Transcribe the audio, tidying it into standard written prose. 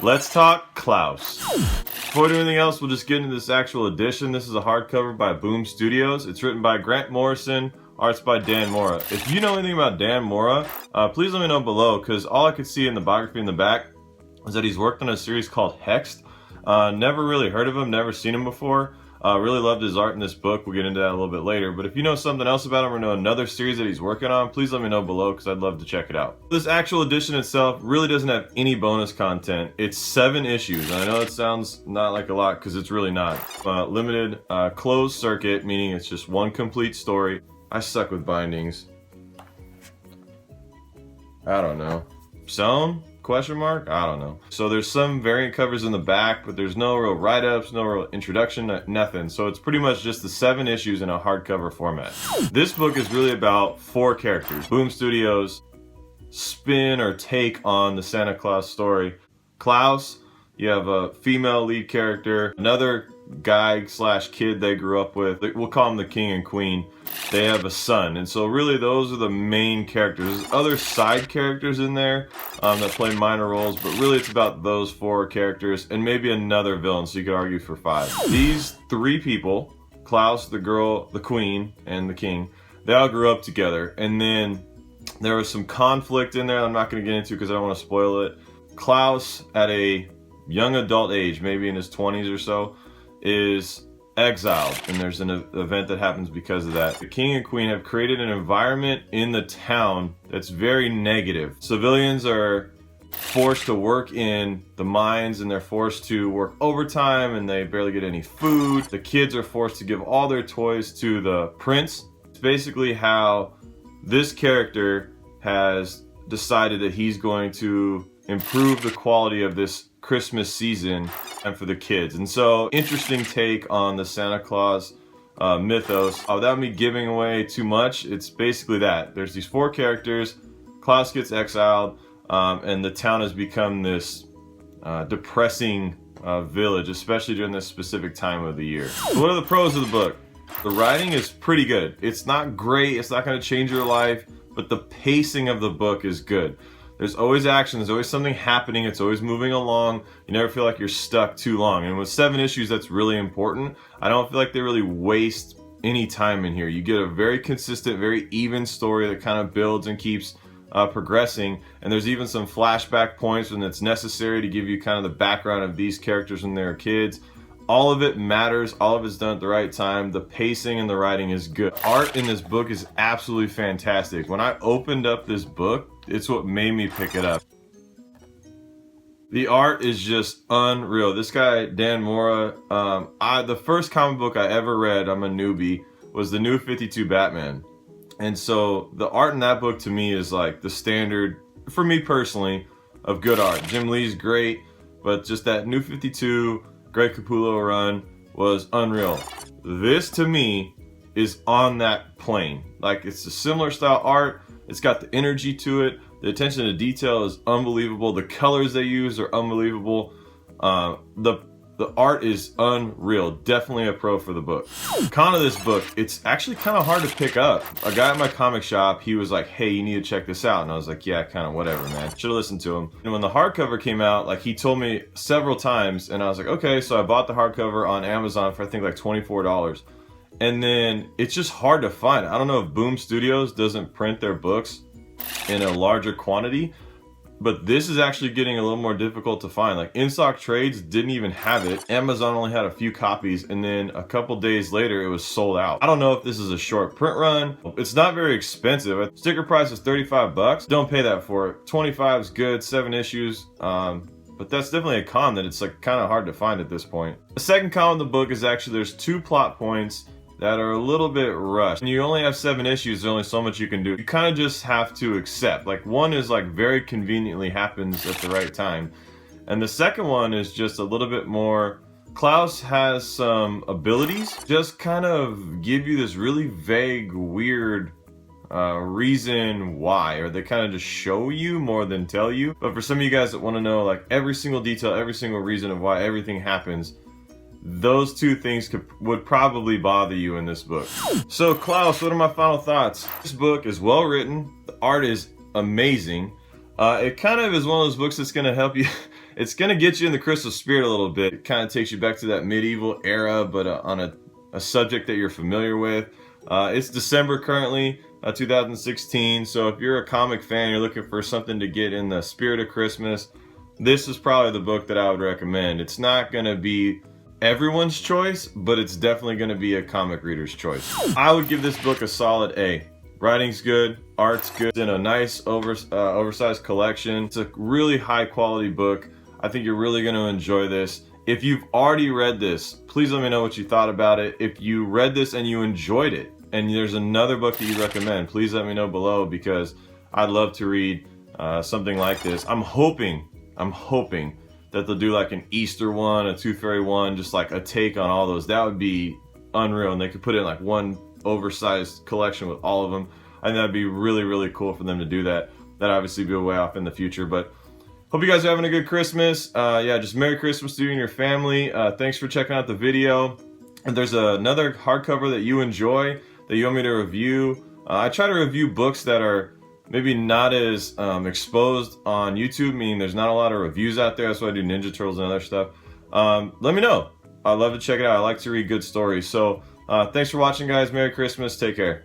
Let's talk Klaus. Before we do anything else, we'll just get into this actual edition. This is a hardcover by Boom Studios. It's written by Grant Morrison, arts by Dan Mora. If you know anything about Dan Mora, please let me know below, because all I could see in the biography in the back is that he's worked on a series called Hexed. Never really heard of him, never seen him before. Really loved his art in this book. We'll get into that a little bit later. But if you know something else about him or know another series that he's working on, please let me know below, because I'd love to check it out. This actual edition itself really doesn't have any bonus content. It's 7 issues. And I know it sounds not like a lot, because it's really not. Limited closed circuit, meaning it's just one complete story. I suck with bindings. I don't know. Sewn? Question mark? I don't know. So there's some variant covers in the back, but there's no real write-ups, no real introduction, nothing. So it's pretty much just the 7 issues in a hardcover format. This book is really about 4 characters. Boom Studios' spin or take on the Santa Claus story. Klaus, you have a female lead character, another guy slash kid they grew up with. We'll call them the king and queen. They have a son, and so really those are the main characters. There's other side characters in there that play minor roles, but really it's about those 4 characters and maybe another villain, so you could argue for 5. These 3 people, Klaus, the girl, the queen, and the king, they all grew up together, and then there was some conflict in there I'm not going to get into because I don't want to spoil it. Klaus, at a young adult age, maybe in his 20s or so, is exiled, and there's an event that happens because of that. The king and queen have created an environment in the town that's very negative. Civilians are forced to work in the mines, and they're forced to work overtime, and they barely get any food. The kids are forced to give all their toys to the prince. It's basically how this character has decided that he's going to improve the quality of this Christmas season and for the kids. And so, interesting take on the Santa Claus mythos. Without me giving away too much, it's basically that. There's these 4 characters, Klaus gets exiled, and the town has become this depressing village, especially during this specific time of the year. So what are the pros of the book? The writing is pretty good. It's not great, it's not going to change your life, but the pacing of the book is good. There's always action, there's always something happening, it's always moving along. You never feel like you're stuck too long. And with 7 issues, that's really important. I don't feel like they really waste any time in here. You get a very consistent, very even story that kind of builds and keeps progressing. And there's even some flashback points when it's necessary to give you kind of the background of these characters when they were kids. All of it matters, all of it's done at the right time. The pacing and the writing is good. Art in this book is absolutely fantastic. When I opened up this book, it's what made me pick it up. The art is just unreal. This guy, Dan Mora, the first comic book I ever read, I'm a newbie, was the New 52 Batman. And so the art in that book to me is like the standard, for me personally, of good art. Jim Lee's great, but just that New 52 Greg Capullo run was unreal. This to me is on that plane. Like, it's a similar style art. It's got the energy to it. The attention to detail is unbelievable. The colors they use are unbelievable. The art is unreal. Definitely a pro for the book. Con of this book, it's actually kind of hard to pick up. A guy at my comic shop, he was like, hey, you need to check this out. And I was like, yeah, kind of whatever, man. Should have listened to him. And when the hardcover came out, like, he told me several times, and I was like, okay. So I bought the hardcover on Amazon for I think like $24. And then it's just hard to find. I don't know if Boom Studios doesn't print their books in a larger quantity, but this is actually getting a little more difficult to find. Like, In-Stock Trades didn't even have it. Amazon only had a few copies, and then a couple days later it was sold out. I don't know if this is a short print run. It's not very expensive. Sticker price is 35 bucks. Don't pay that for it. 25 is good, 7 issues. But that's definitely a con that it's like kind of hard to find at this point. The second con of the book is actually there's 2 plot points that are a little bit rushed. When you only have 7 issues, there's only so much you can do. You kind of just have to accept. Like, one is like very conveniently happens at the right time. And the second one is just a little bit more, Klaus has some abilities, just kind of give you this really vague, weird reason why, or they kind of just show you more than tell you. But for some of you guys that want to know like every single detail, every single reason of why everything happens, those 2 things would probably bother you in this book. So Klaus, what are my final thoughts? This book is well written. The art is amazing. It kind of is one of those books that's going to help you It's gonna get you in the Christmas spirit a little bit. It kind of takes you back to that medieval era, but on a subject that you're familiar with. It's December currently, 2016, so if you're a comic fan, you're looking for something to get in the spirit of Christmas, this is probably the book that I would recommend. It's not gonna be everyone's choice, but it's definitely gonna be a comic reader's choice. I would give this book a solid A. Writing's good, art's good, it's in a nice oversized collection. It's a really high quality book. I think you're really gonna enjoy this. If you've already read this, please let me know what you thought about it. If you read this and you enjoyed it, and there's another book that you recommend, please let me know below, because I'd love to read something like this. I'm hoping that they'll do like an Easter one, a Tooth Fairy one, just like a take on all those. That would be unreal, and they could put it in like one oversized collection with all of them. I think that'd be really, really cool for them to do that. That'd obviously be a way off in the future, but hope you guys are having a good Christmas. Yeah, just Merry Christmas to you and your family. Thanks for checking out the video. If there's another hardcover that you enjoy, that you want me to review, I try to review books that are maybe not as exposed on YouTube, meaning there's not a lot of reviews out there. That's why I do Ninja Turtles and other stuff. Let me know. I'd love to check it out. I like to read good stories. So thanks for watching, guys. Merry Christmas. Take care.